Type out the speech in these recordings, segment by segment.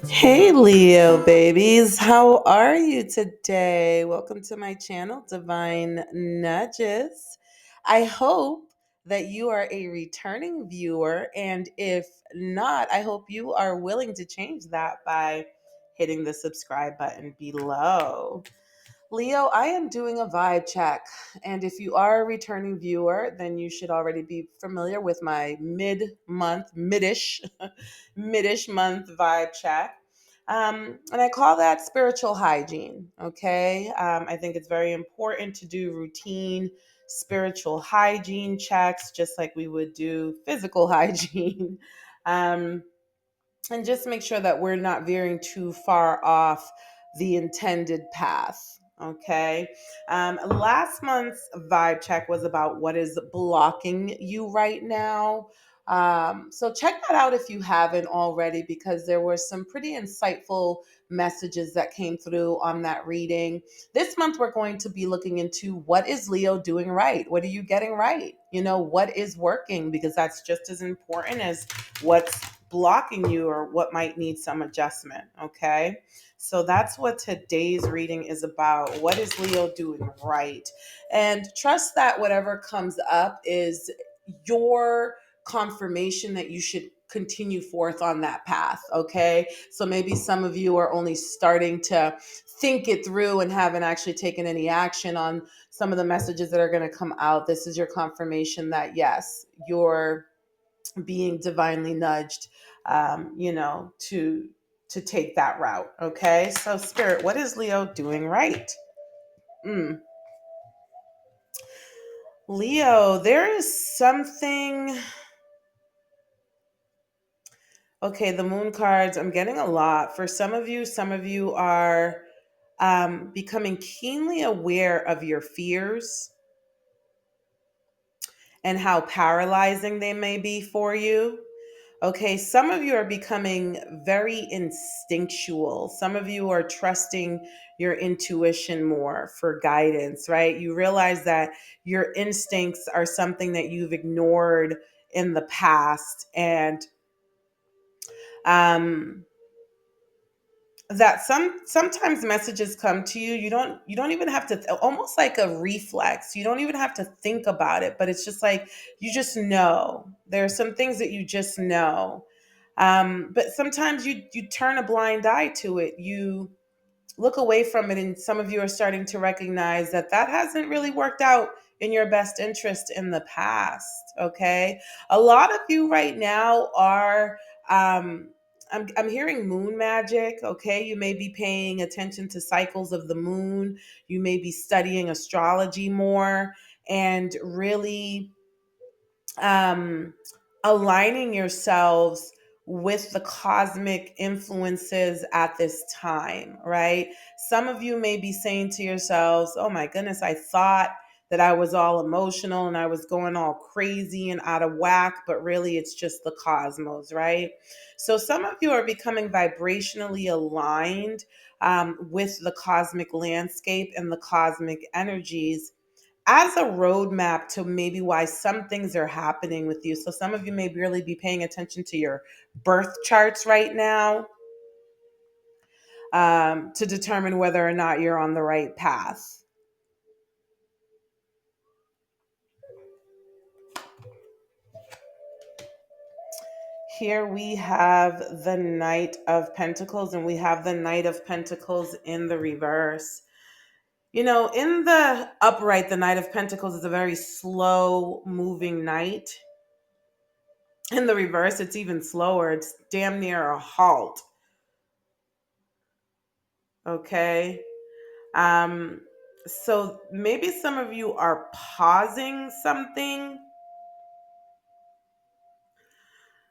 Hey Leo babies, how are you today? Welcome to my channel, Divine Nudges. I hope that you are a returning viewer, and if not, I hope you are willing to change that by hitting the subscribe button below. Leo, I am doing a vibe check, and if you are a returning viewer, then you should already be familiar with my mid-ish month vibe check. And I call that spiritual hygiene. Okay. I think it's very important to do routine spiritual hygiene checks, just like we would do physical hygiene. Um, and just make sure that we're not veering too far off the intended path. Okay. Last month's vibe check was about what is blocking you right now. So check that out if you haven't already, because there were some pretty insightful messages that came through on that reading. This month, we're going to be looking into what is Leo doing right? What are you getting right? What is working? Because that's just as important as what's blocking you or what might need some adjustment. Okay. So that's what today's reading is about. What is Leo doing right? And trust that whatever comes up is your confirmation that you should continue forth on that path. Okay. So maybe some of you are only starting to think it through and haven't actually taken any action on some of the messages that are going to come out. This is your confirmation that yes, you're being divinely nudged, to take that route. Okay, so Spirit, what is Leo doing right? Mm. Leo, there is something. Okay, the moon cards. I'm getting a lot. For some of you are becoming keenly aware of your fears and how paralyzing they may be for you. Okay, some of you are becoming very instinctual. Some of you are trusting your intuition more for guidance, right? You realize that your instincts are something that you've ignored in the past, and um that sometimes messages come to you. You don't even have to, almost like a reflex. You don't even have to think about it, but it's just like you just know. There are some things that you just know. But sometimes you turn a blind eye to it. You look away from it, and some of you are starting to recognize that that hasn't really worked out in your best interest in the past. Okay, a lot of you right now are I'm hearing moon magic. Okay, you may be paying attention to cycles of the moon. You may be studying astrology more and really um, aligning yourselves with the cosmic influences at this time, right? Some of you may be saying to yourselves, oh my goodness, I thought that I was all emotional and I was going all crazy and out of whack, but really it's just the cosmos, right? So some of you are becoming vibrationally aligned with the cosmic landscape and the cosmic energies as a roadmap to maybe why some things are happening with you. So some of you may really be paying attention to your birth charts right now, to determine whether or not you're on the right path. Here we have the Knight of Pentacles, and we have the Knight of Pentacles in the reverse. In the upright, the Knight of Pentacles is a very slow moving knight. In the reverse, it's even slower. It's damn near a halt. Okay. Um, so maybe some of you are pausing something,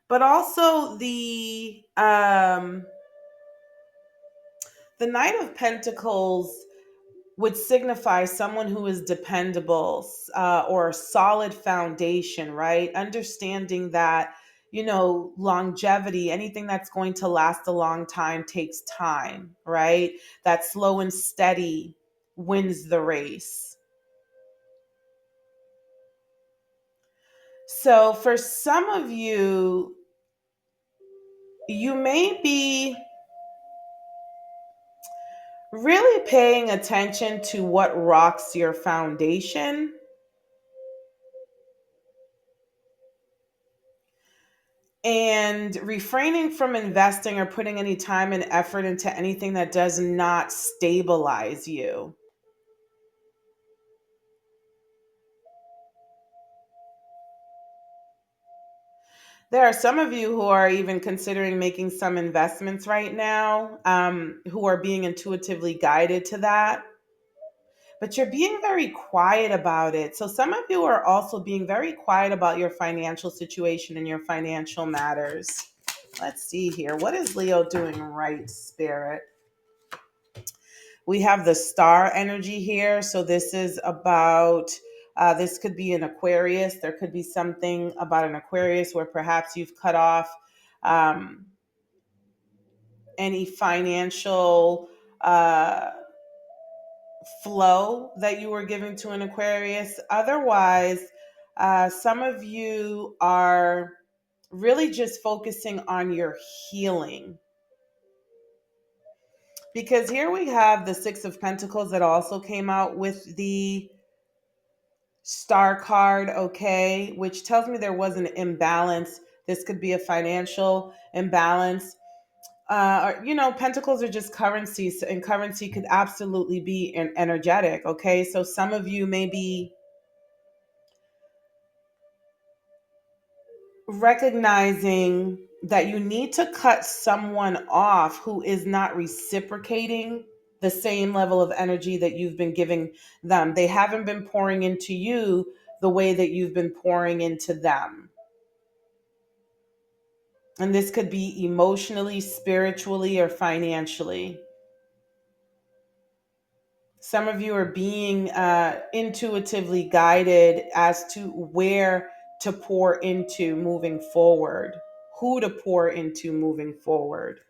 but also the Knight of Pentacles would signify someone who is dependable, or a solid foundation, right? Understanding that, longevity, anything that's going to last a long time takes time, right? That slow and steady wins the race. So for some of you, you may be really paying attention to what rocks your foundation and refraining from investing or putting any time and effort into anything that does not stabilize you. There are some of you who are even considering making some investments right now, who are being intuitively guided to that, but you're being very quiet about it. So, some of you are also being very quiet about your financial situation and your financial matters. Let's see here. What is Leo doing right, Spirit? We have the star energy here. So this is about, this could be an Aquarius. There could be something about an Aquarius where perhaps you've cut off um, any financial flow that you were giving to an Aquarius. Otherwise, some of you are really just focusing on your healing. Because here we have the Six of Pentacles that also came out with the Star card, okay, which tells me there was an imbalance. This could be a financial imbalance. Pentacles are just currencies, and currency could absolutely be an energetic, okay? So some of you may be recognizing that you need to cut someone off who is not reciprocating the same level of energy that you've been giving them. They haven't been pouring into you the way that you've been pouring into them. And this could be emotionally, spiritually, or financially. Some of you are being intuitively guided as to where to pour into moving forward, who to pour into moving forward.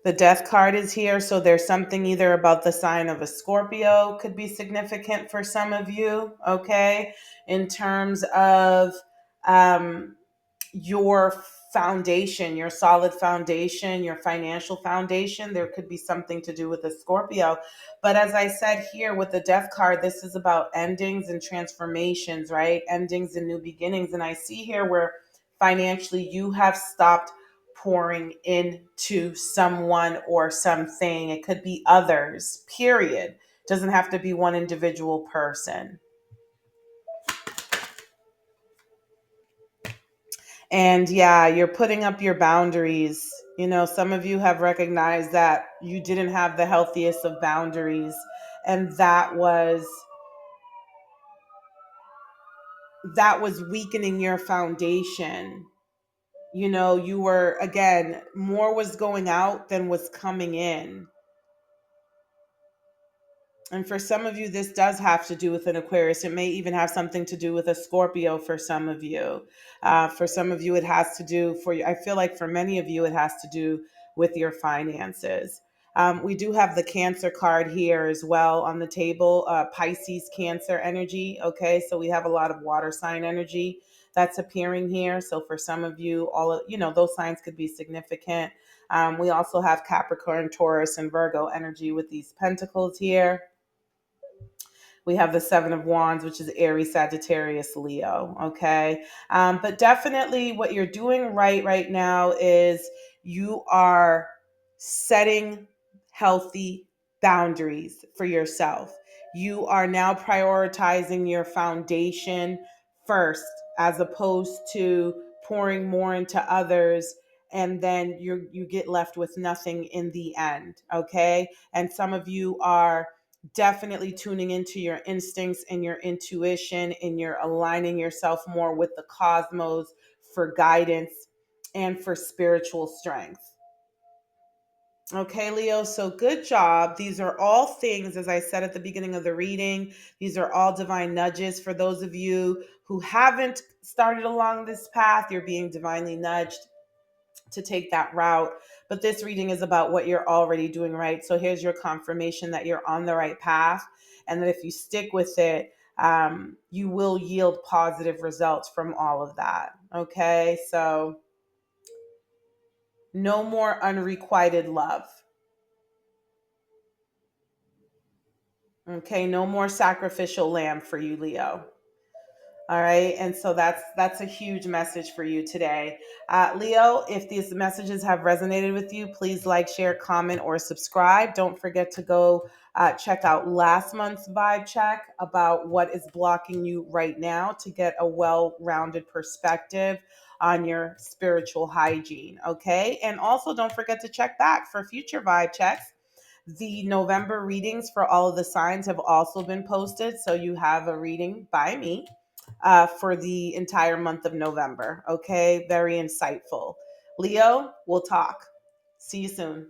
The death card is here, so there's something either about the sign of a Scorpio could be significant for some of you, okay? In terms of um, your foundation, your solid foundation, your financial foundation. There could be something to do with a Scorpio. But as I said here with the death card, this is about endings and transformations, right? Endings and new beginnings. And I see here where financially you have stopped pouring into someone or something. It could be others, period. Doesn't have to be one individual person. And yeah, you're putting up your boundaries. Some of you have recognized that you didn't have the healthiest of boundaries, and that was weakening your foundation. You were, again, more was going out than was coming in. And for some of you, this does have to do with an Aquarius. It may even have something to do with a Scorpio for some of you. For some of you, it has to do for you. I feel like for many of you, it has to do with your finances. We do have the Cancer card here as well on the table, Pisces Cancer energy. Okay, so we have a lot of water sign energy that's appearing here. So for some of you, those signs could be significant. We also have Capricorn, Taurus, and Virgo energy with these pentacles here. We have the Seven of Wands, which is Aries, Sagittarius, Leo. Okay. But definitely what you're doing right now is you are setting healthy boundaries for yourself. You are now prioritizing your foundation first, as opposed to pouring more into others, and then you get left with nothing in the end. Okay. And some of you are definitely tuning into your instincts and your intuition, and you're aligning yourself more with the cosmos for guidance and for spiritual strength. Okay, Leo, so good job. These are all things, as I said at the beginning of the reading, these are all divine nudges. For those of you who haven't started along this path, you're being divinely nudged to take that route. But this reading is about what you're already doing right. So here's your confirmation that you're on the right path, and that if you stick with it, you will yield positive results from all of that. Okay, so no more unrequited love. Okay, no more sacrificial lamb for you, Leo. All right, and so that's a huge message for you today, Leo. If these messages have resonated with you, please like, share, comment, or subscribe. Don't forget to go check out last month's vibe check about what is blocking you right now to get a well-rounded perspective on your spiritual hygiene. Okay, and also don't forget to check back for future vibe checks. The November readings for all of the signs have also been posted, so you have a reading by me for the entire month of November. Okay, very insightful. Leo, we'll talk. See you soon.